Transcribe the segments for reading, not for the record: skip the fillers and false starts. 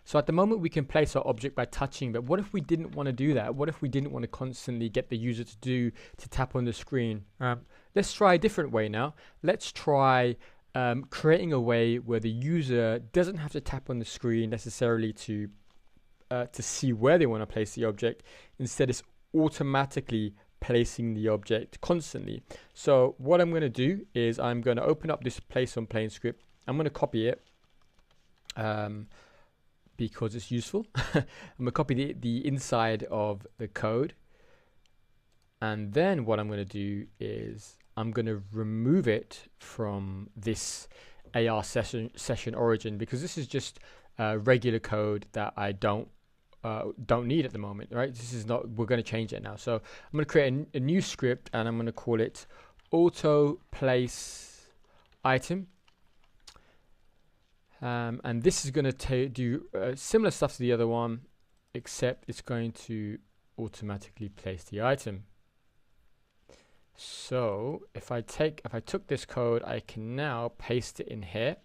So at the moment we can place our object by touching, but what if we didn't want to do that? What if we didn't want to constantly get the user to tap on the screen? Let's try a different way now. Let's try creating a way where the user doesn't have to tap on the screen necessarily to see where they want to place the object. Instead, it's automatically placing the object constantly. So what I'm going to do is I'm going to open up this place on plane script. I'm going to copy it because it's useful. I'm going to copy the inside of the code, and then what I'm going to do is I'm going to remove it from this AR session origin, because this is just regular code that I don't need at the moment, right? This is not, we're going to change it now. So I'm going to create a new script, and I'm going to call it auto place item. And this is going to do similar stuff to the other one, except it's going to automatically place the item. So if I took this code, I can now paste it in here.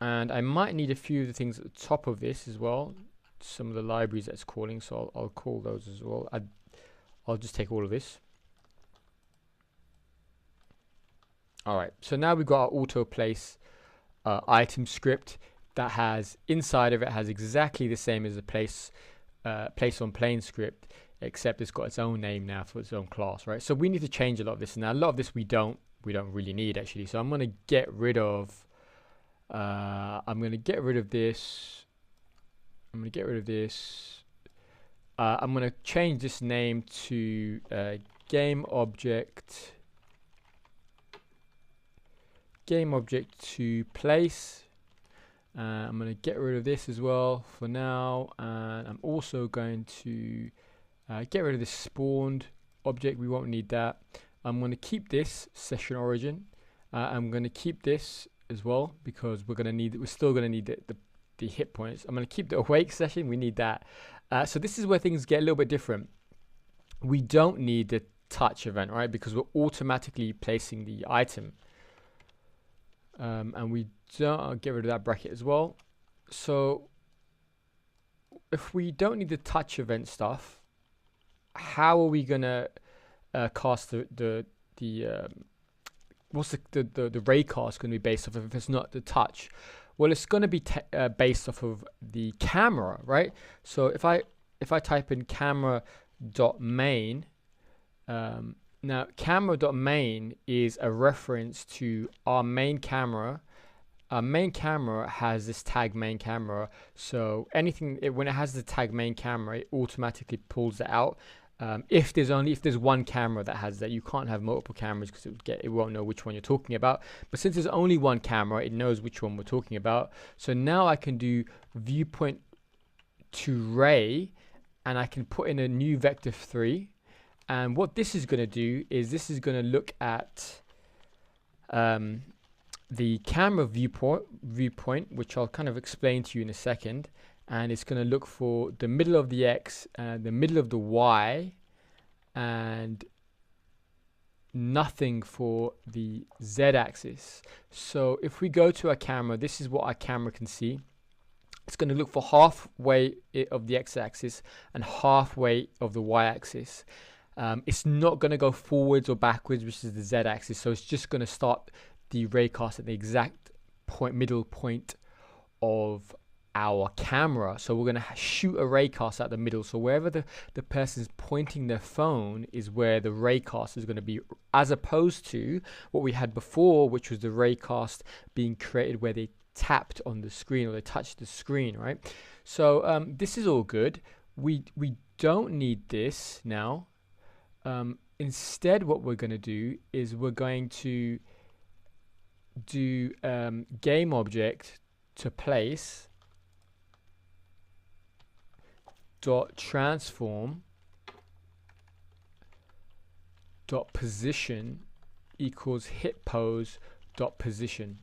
And I might need a few of the things at the top of this as well, some of the libraries that's calling, so I'll call those as well. I'll just take all of this. All right, so now we've got our auto place item script that has, inside of it, has exactly the same as the place on plane script, except it's got its own name now for its own class, right? So we need to change a lot of this. Now a lot of this we don't really need actually. So I'm going to get rid of this. I'm going to change this name to game object to place. I'm going to get rid of this as well for now, and I'm also going to get rid of this spawned object. We won't need that. I'm going to keep this session origin. I'm going to keep this as well because we're still going to need the hit points. I'm going to keep the awake session. We need that. So this is where things get a little bit different. We don't need the touch event, right? Because we're automatically placing the item. And we don't, I'll get rid of that bracket as well. So if we don't need the touch event stuff, how are we gonna cast what's the ray cast going to be based off of if it's not the touch? Well, it's going to be based off of the camera, right? So if I type in camera.main, now camera.main is a reference to our main camera. Our main camera has this tag main camera, so when it has the tag main camera, it automatically pulls it out. If there's one camera that has that, you can't have multiple cameras because it won't know which one you're talking about. But since there's only one camera, it knows which one we're talking about. So now I can do viewpoint to ray, and I can put in a new vector 3. And what this is going to do is this is going to look at the camera viewpoint, which I'll kind of explain to you in a second. And it's going to look for the middle of the X and the middle of the Y, and nothing for the Z axis. So if we go to our camera, this is what our camera can see. It's going to look for halfway of the X axis and halfway of the Y axis. It's not going to go forwards or backwards, which is the Z axis. So it's just going to start the raycast at the exact middle point of our camera. So we're going to shoot a raycast at the middle. So wherever the person's pointing their phone is where the raycast is going to be, as opposed to what we had before, which was the raycast being created where they tapped on the screen or they touched the screen, right? So this is all good. We don't need this now. Instead, what we're going to do is we're going to do game object to place dot transform dot position equals hit pose dot position,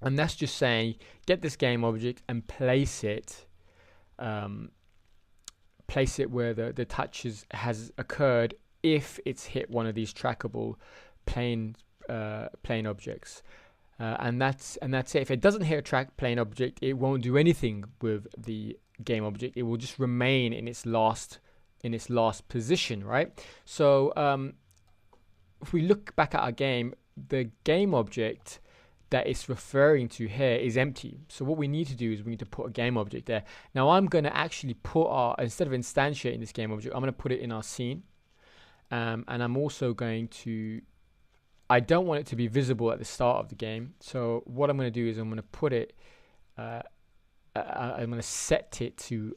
and that's just saying get this game object and place it where the touch has occurred if it's hit one of these trackable plane objects. and that's it. If it doesn't hit a track plane object, it won't do anything with the game object. It will just remain in its last position, right? So if we look back at our game, the game object that it's referring to here is empty. So what we need to do is we need to put a game object there. Now I'm going to actually put instead of instantiating this game object, I'm going to put it in our scene. And I'm also going to, I don't want it to be visible at the start of the game. So what I'm going to do is I'm going to put it, I'm going to set it to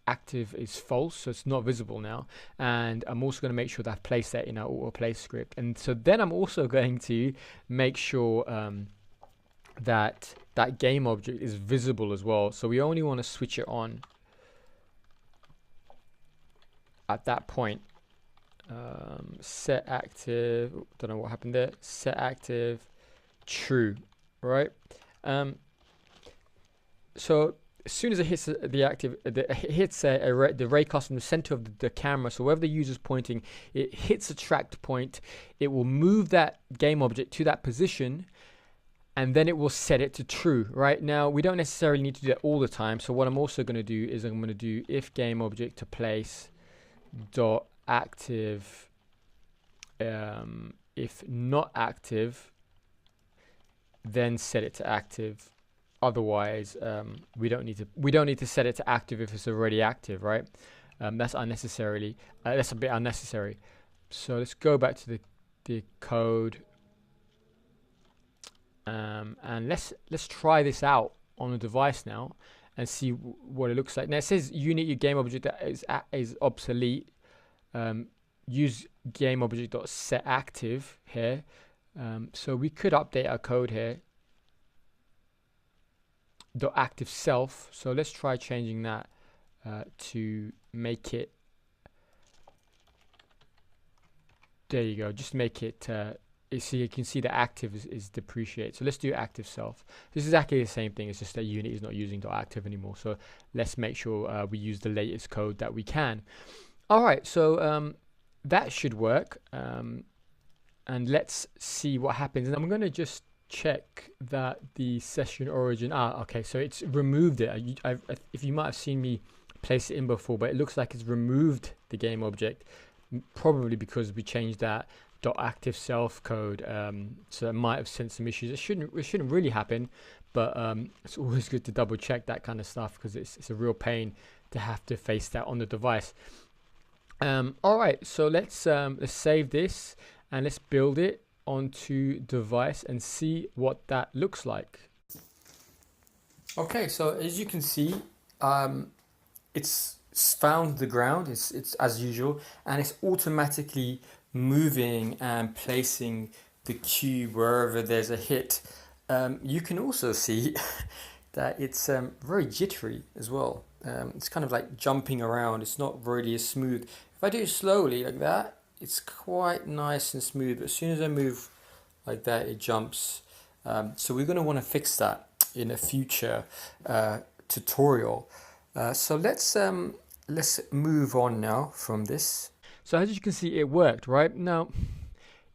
active is false, so it's not visible now. And I'm also going to make sure that I've placed that in our autoplay script. And so then I'm also going to make sure that that game object is visible as well. So we only want to switch it on at that point. Set active, don't know what happened there. Set active true, right? So as soon as it hits the raycast from the center of the camera, so wherever the user's pointing, it hits a tracked point. It will move that game object to that position, and then it will set it to true. Right now, we don't necessarily need to do that all the time. So what I'm also going to do is I'm going to do if game object to place dot active, if not active, then set it to active. Otherwise, we don't need to set it to active if it's already active, right? That's unnecessarily. That's a bit unnecessary. So let's go back to the code, and let's try this out on a device now and see what it looks like. Now it says unit your game object that is obsolete. Use game object set active here. So we could update our code here. .active self. So let's try changing that to make it. There you go. Just make it. So you can see the active is depreciate. So let's do active self. This is exactly the same thing. It's just that Unity is not using .active anymore. So let's make sure we use the latest code that we can. All right. So that should work. And let's see what happens. And I'm going to just check that the session origin, okay, so it's removed it. If you might have seen me place it in before, but it looks like it's removed the game object, probably because we changed that .active self code. So it might have sent some issues. It shouldn't really happen, but it's always good to double check that kind of stuff, because it's a real pain to have to face that on the device. All right, so let's save this and let's build it onto device and see what that looks like. Okay, so as you can see, it's found the ground. It's as usual, and it's automatically moving and placing the cube wherever there's a hit. You can also see that it's very jittery as well. It's kind of like jumping around. It's not really as smooth. If I do it slowly like that, it's quite nice and smooth, but as soon as I move like that, it jumps. So we're going to want to fix that in a future tutorial. So let's move on now from this. So as you can see, it worked, right? Now,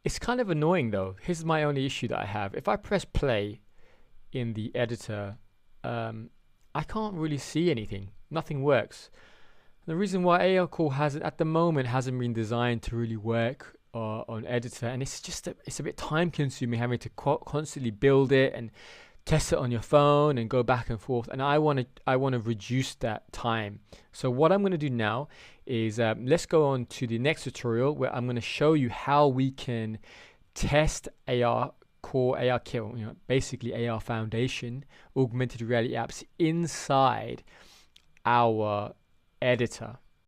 it's kind of annoying though. Here's my only issue that I have. If I press play in the editor, I can't really see anything. Nothing works. The reason why ARCore at the moment hasn't been designed to really work on editor, and it's a bit time consuming having to constantly build it and test it on your phone and go back and forth, and I want to reduce that time. So what I'm going to do now is let's go on to the next tutorial where I'm going to show you how we can test ARCore, basically ARFoundation augmented reality apps inside our editor.